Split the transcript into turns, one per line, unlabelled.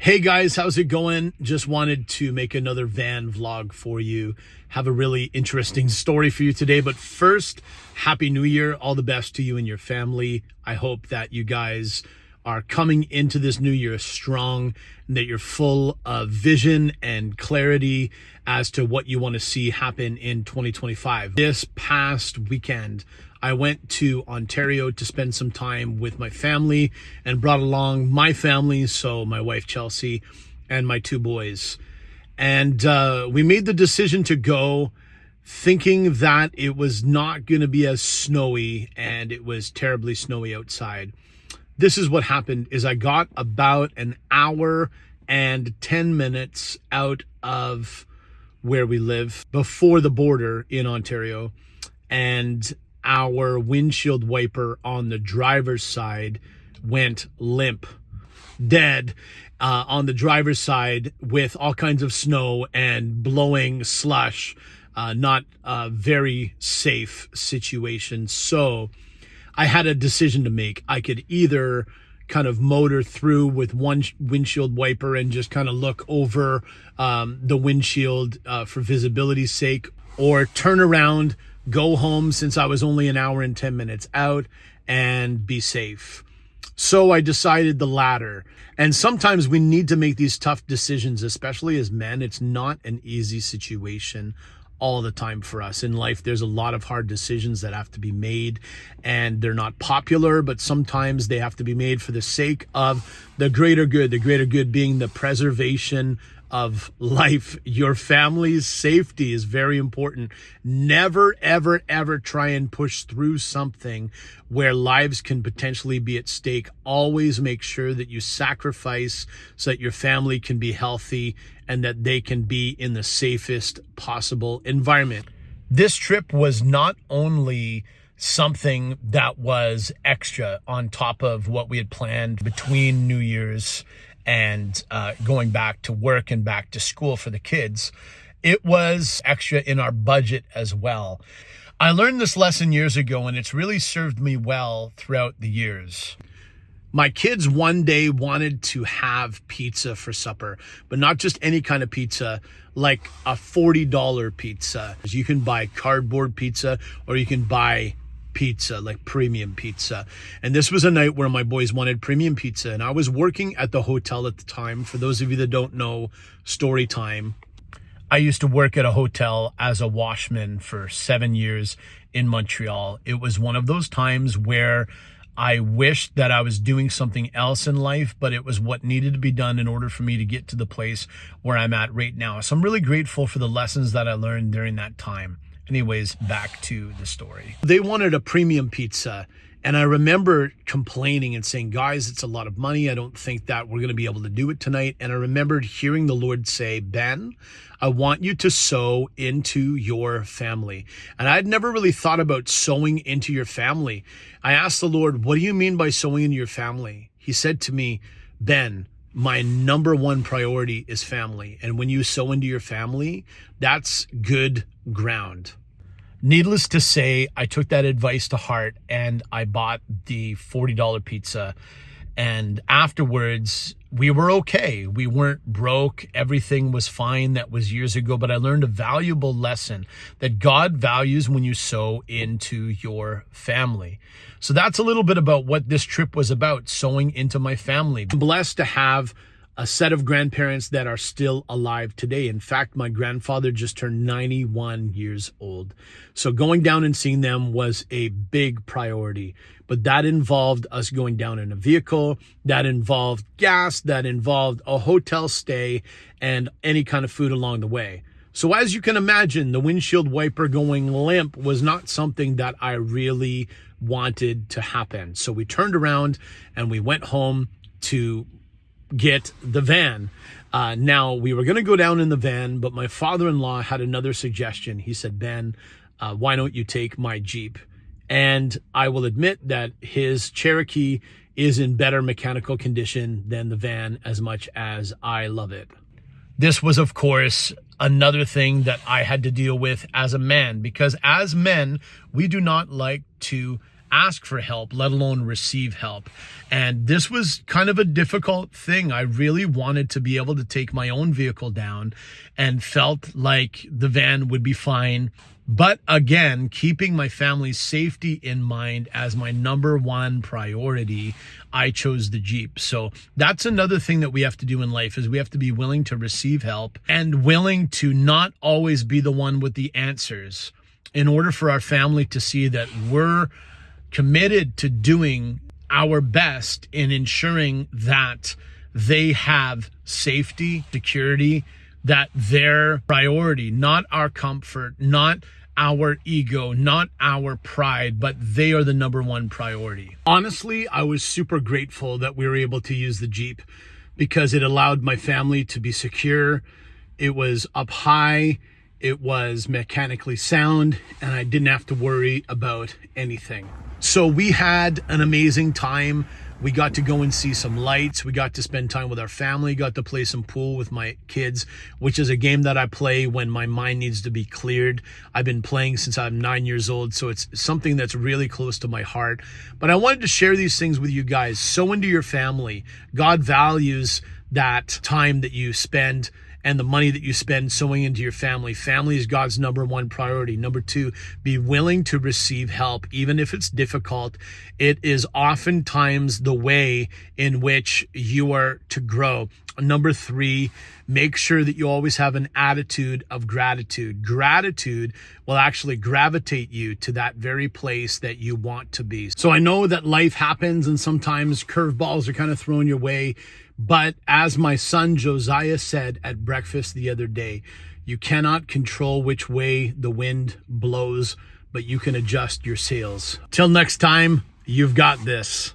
Hey guys, how's it going? Just wanted to make another van vlog for you. Have a really interesting story for you today. But first, Happy New Year. All the best to you and your family. I hope that you guys are coming into this new year strong and that you're full of vision and clarity as to what you want to see happen in 2025. This past weekend, I went to Ontario to spend some time with my family and brought along my family, so my wife Chelsea and my two boys. And we made the decision to go thinking that it was not going to be as snowy, and it was terribly snowy outside. This is what happened is I got about an hour and 10 minutes out of where we live before the border in Ontario, and our windshield wiper on the driver's side went limp, dead on the driver's side with all kinds of snow and blowing slush. Not a very safe situation. So I had a decision to make. I could either kind of motor through with one windshield wiper and just kind of look over the windshield for visibility's sake, or turn around, go home since I was only an hour and 10 minutes out, and be safe. So I decided the latter. And sometimes we need to make these tough decisions, especially as men. It's not an easy situation all the time for us in life. There's a lot of hard decisions that have to be made, and they're not popular, but sometimes they have to be made for the sake of the greater good being the preservation of life. Your family's safety is very important. Never, ever, ever try and push through something where lives can potentially be at stake. Always make sure that you sacrifice so that your family can be healthy and that they can be in the safest possible environment. This trip was not only something that was extra on top of what we had planned between New Year's and going back to work and back to school for the kids. It was extra in our budget as well. I learned this lesson years ago, and it's really served me well throughout the years. My kids one day wanted to have pizza for supper, but not just any kind of pizza, like a $40 pizza. You can buy cardboard pizza, or you can buy pizza, like premium pizza. And this was a night where my boys wanted premium pizza, and I was working at the hotel at the time. For those of you that don't know, story time, I used to work at a hotel as a washman for 7 years in Montreal. It was one of those times where I wished that I was doing something else in life, but it was what needed to be done in order for me to get to the place where I'm at right now. So I'm really grateful for the lessons that I learned during that time. Anyways, back to the story. They wanted a premium pizza, and I remember complaining and saying, guys, it's a lot of money. I don't think that we're going to be able to do it tonight. And I remembered hearing the Lord say, Ben, I want you to sow into your family. And I'd never really thought about sowing into your family. I asked the Lord, what do you mean by sowing into your family? He said to me, Ben, my number one priority is family. And when you sow into your family, that's good ground. Needless to say, I took that advice to heart, and I bought the $40 pizza. And afterwards, we were okay. We weren't broke. Everything was fine. That was years ago. But I learned a valuable lesson that God values when you sow into your family. So that's a little bit about what this trip was about, sowing into my family. I'm blessed to have a set of grandparents that are still alive today. In fact, my grandfather just turned 91 years old. So going down and seeing them was a big priority. But that involved us going down in a vehicle, that involved gas, that involved a hotel stay, and any kind of food along the way. So as you can imagine, the windshield wiper going limp was not something that I really wanted to happen. So we turned around and we went home to get the van. Now, we were going to go down in the van, but my father-in-law had another suggestion. He said, Ben, why don't you take my Jeep? And I will admit that his Cherokee is in better mechanical condition than the van, as much as I love it. This was, of course, another thing that I had to deal with as a man, because as men, we do not like to ask for help, let alone receive help. And this was kind of a difficult thing. I really wanted to be able to take my own vehicle down and felt like the van would be fine. But again, keeping my family's safety in mind as my number one priority, I chose the Jeep. So that's another thing that we have to do in life, is we have to be willing to receive help and willing to not always be the one with the answers, in order for our family to see that we're committed to doing our best in ensuring that they have safety, security, that their priority, not our comfort, not our ego, not our pride, but they are the number one priority. Honestly, I was super grateful that we were able to use the Jeep, because it allowed my family to be secure. It was up high, it was mechanically sound, and I didn't have to worry about anything. So we had an amazing time. We got to go and see some lights. We got to spend time with our family, got to play some pool with my kids, which is a game that I play when my mind needs to be cleared. I've been playing since I'm 9 years old, so it's something that's really close to my heart. But I wanted to share these things with you guys. Sow into your family. God values that time that you spend and the money that you spend sowing into your family. Family is God's number one priority. Number two, be willing to receive help, even if it's difficult. It is oftentimes the way in which you are to grow. Number three, make sure that you always have an attitude of gratitude. Gratitude will actually gravitate you to that very place that you want to be. So I know that life happens and sometimes curveballs are kind of thrown your way. But as my son Josiah said at breakfast the other day, you cannot control which way the wind blows, but you can adjust your sails. Till next time, you've got this.